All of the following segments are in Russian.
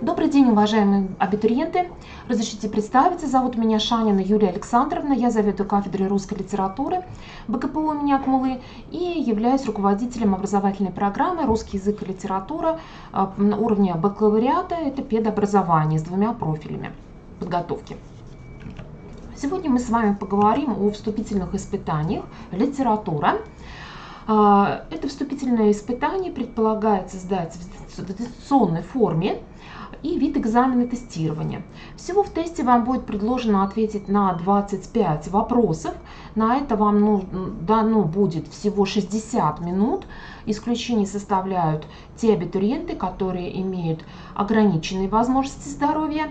Добрый день, уважаемые абитуриенты! Разрешите представиться. Зовут меня Шанина Юлия Александровна. Я заведую кафедрой русской литературы БКПУ имени Акмуллы и являюсь руководителем образовательной программы «Русский язык и литература» на уровне бакалавриата. Это педобразование с двумя профилями подготовки. Сегодня мы с вами поговорим о вступительных испытаниях «Литература». Это вступительное испытание предполагается сдать в дистанционной форме и вид экзамена тестирования. Всего в тесте вам будет предложено ответить на 25 вопросов. На это вам дано будет всего 60 минут. Исключение составляют те абитуриенты, которые имеют ограниченные возможности здоровья.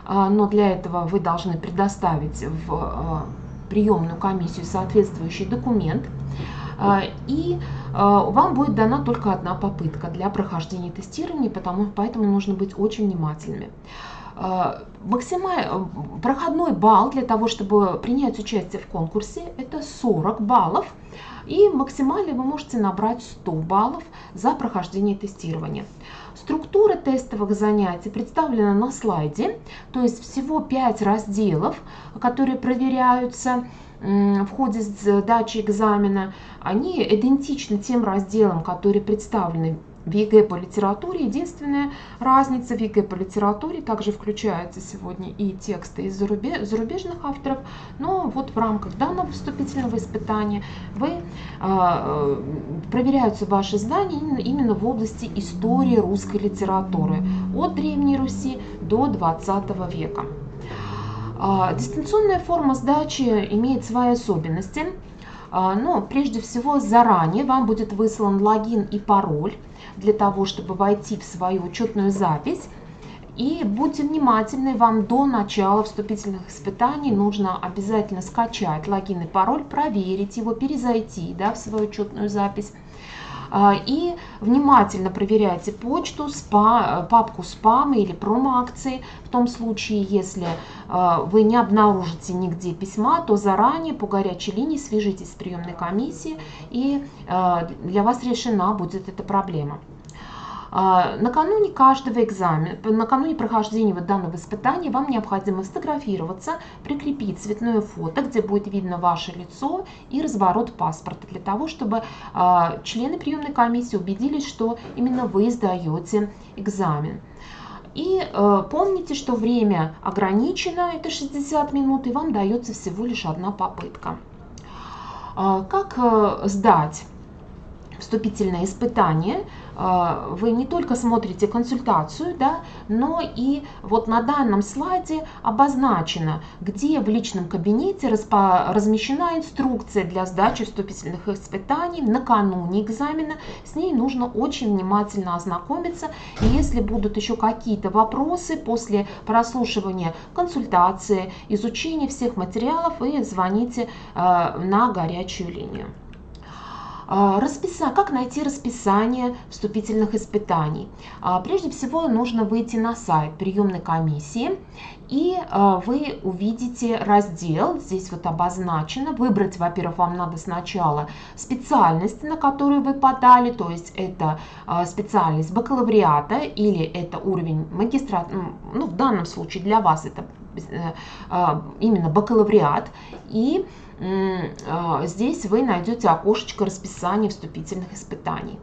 Но для этого вы должны предоставить в приемную комиссию соответствующий документ. И вам будет дана только одна попытка для прохождения тестирования, поэтому нужно быть очень внимательными. Проходной балл для того, чтобы принять участие в конкурсе, это 40 баллов. И максимально вы можете набрать 100 баллов за прохождение тестирования. Структура тестовых занятий представлена на слайде, то есть всего 5 разделов, которые проверяются в ходе сдачи экзамена. Они идентичны тем разделам, которые представлены в ЕГЭ по литературе. Единственная разница: в ЕГЭ по литературе также включаются сегодня и тексты из зарубежных авторов, но вот в рамках данного вступительного испытания проверяются ваши знания именно в области истории русской литературы от Древней Руси до 20 века. Дистанционная форма сдачи имеет свои особенности, но прежде всего заранее вам будет выслан логин и пароль для того, чтобы войти в свою учетную запись. И будьте внимательны, вам до начала вступительных испытаний нужно обязательно скачать логин и пароль, проверить его, перезайти в свою учетную запись. И внимательно проверяйте почту, папку спам или промо-акции. В том случае, если вы не обнаружите нигде письма, то заранее по горячей линии свяжитесь с приемной комиссией, и для вас решена будет эта проблема. Накануне каждого экзамена, накануне прохождения данного испытания вам необходимо сфотографироваться, прикрепить цветное фото, где будет видно ваше лицо, и разворот паспорта, для того, чтобы члены приемной комиссии убедились, что именно вы сдаете экзамен. И помните, что время ограничено, это 60 минут, и вам дается всего лишь одна попытка. Как сдать вступительное испытание? Вы не только смотрите консультацию, но и вот на данном слайде обозначено, где в личном кабинете размещена инструкция для сдачи вступительных испытаний накануне экзамена. С ней нужно очень внимательно ознакомиться. И если будут еще какие-то вопросы после прослушивания консультации, изучения всех материалов, вы звоните на горячую линию. Как найти расписание вступительных испытаний? Прежде всего нужно выйти на сайт приемной комиссии, и вы увидите раздел, здесь вот обозначено. Выбрать, во-первых, вам надо сначала специальность, на которую вы подали, то есть это специальность бакалавриата или это уровень магистратура, в данном случае для вас это именно бакалавриат, и здесь вы найдете окошечко расписания вступительных испытаний.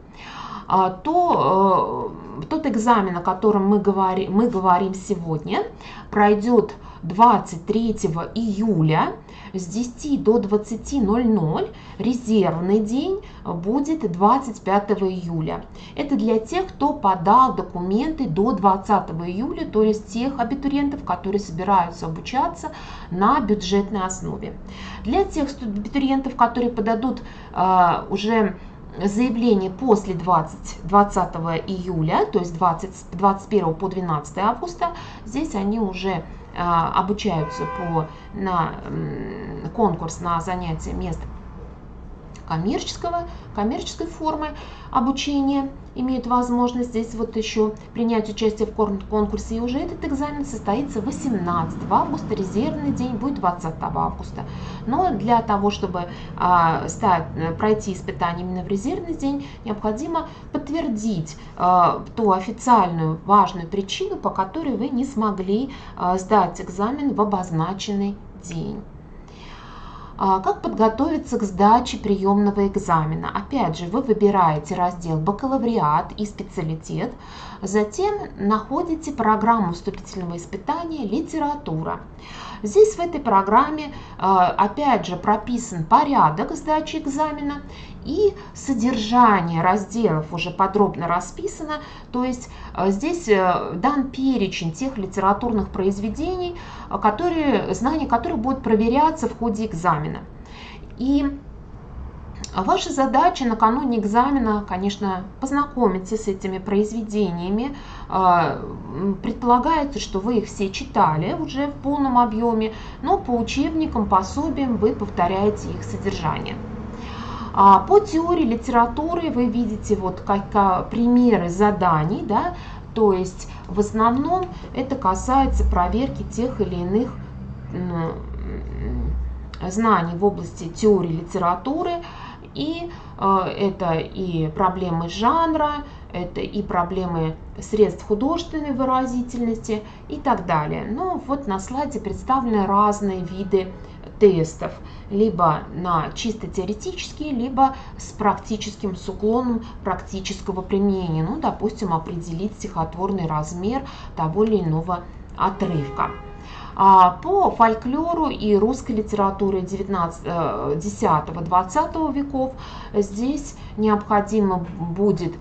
Тот экзамен, о котором мы говорим сегодня, пройдет 23 июля с 10 до 20:00. Резервный день будет 25 июля. Это для тех, кто подал документы до 20 июля, то есть тех абитуриентов, которые собираются обучаться на бюджетной основе. Для тех абитуриентов, которые подадут уже заявление после 20 июля, то есть 21 по 12 августа, здесь они уже обучаются на конкурс на занятие мест коммерческой формы обучения имеют возможность здесь вот еще принять участие в конкурсе. И уже этот экзамен состоится 18 августа, резервный день будет 20 августа. Но для того, чтобы пройти испытание именно в резервный день, необходимо подтвердить ту официальную важную причину, по которой вы не смогли сдать экзамен в обозначенный день. Как подготовиться к сдаче приемного экзамена? Опять же, вы выбираете раздел «Бакалавриат» и «Специалитет», затем находите программу вступительного испытания «Литература». Здесь в этой программе опять же прописан порядок сдачи экзамена и содержание разделов уже подробно расписано, то есть здесь дан перечень тех литературных произведений, знания которых будут проверяться в ходе экзамена. И ваша задача накануне экзамена, конечно, познакомиться с этими произведениями. Предполагается, что вы их все читали уже в полном объеме, но по учебникам, пособиям вы повторяете их содержание. По теории литературы вы видите вот как примеры заданий, да, то есть в основном это касается проверки тех или иных знаний в области теории литературы. И это и проблемы жанра, это и проблемы средств художественной выразительности и так далее. Ну вот на слайде представлены разные виды тестов, либо на чисто теоретические, либо с уклоном практического применения. Ну, допустим, определить стихотворный размер того или иного отрывка. По фольклору и русской литературе 10-20 веков здесь необходимо будут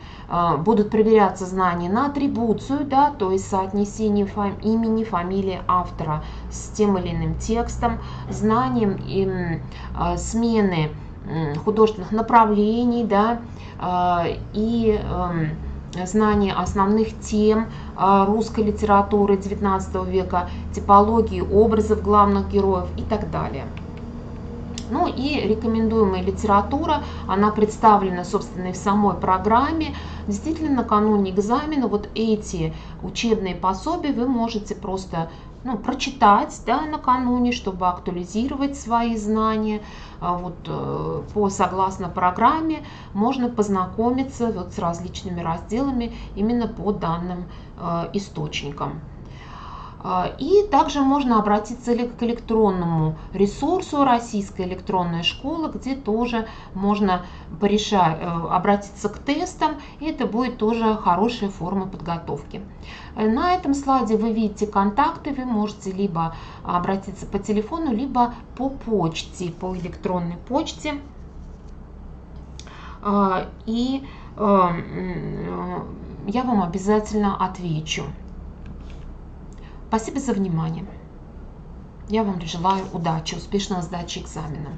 проверяться знания на атрибуцию, да, то есть соотнесение имени, фамилии автора с тем или иным текстом, знанием смены художественных направлений, да, и знание основных тем русской литературы XIX века, типологии образов главных героев и так далее. Ну и рекомендуемая литература, она представлена, собственно, и в самой программе. Действительно, накануне экзамена вот эти учебные пособия вы можете просто прочитать, да, накануне, чтобы актуализировать свои знания. Согласно программе можно познакомиться вот с различными разделами именно по данным источникам. И также можно обратиться к электронному ресурсу «Российская электронная школа», где тоже можно обратиться к тестам, и это будет тоже хорошая форма подготовки. На этом слайде вы видите контакты, вы можете либо обратиться по телефону, либо по почте, по электронной почте. И я вам обязательно отвечу. Спасибо за внимание. Я вам желаю удачи, успешного сдачи экзамена.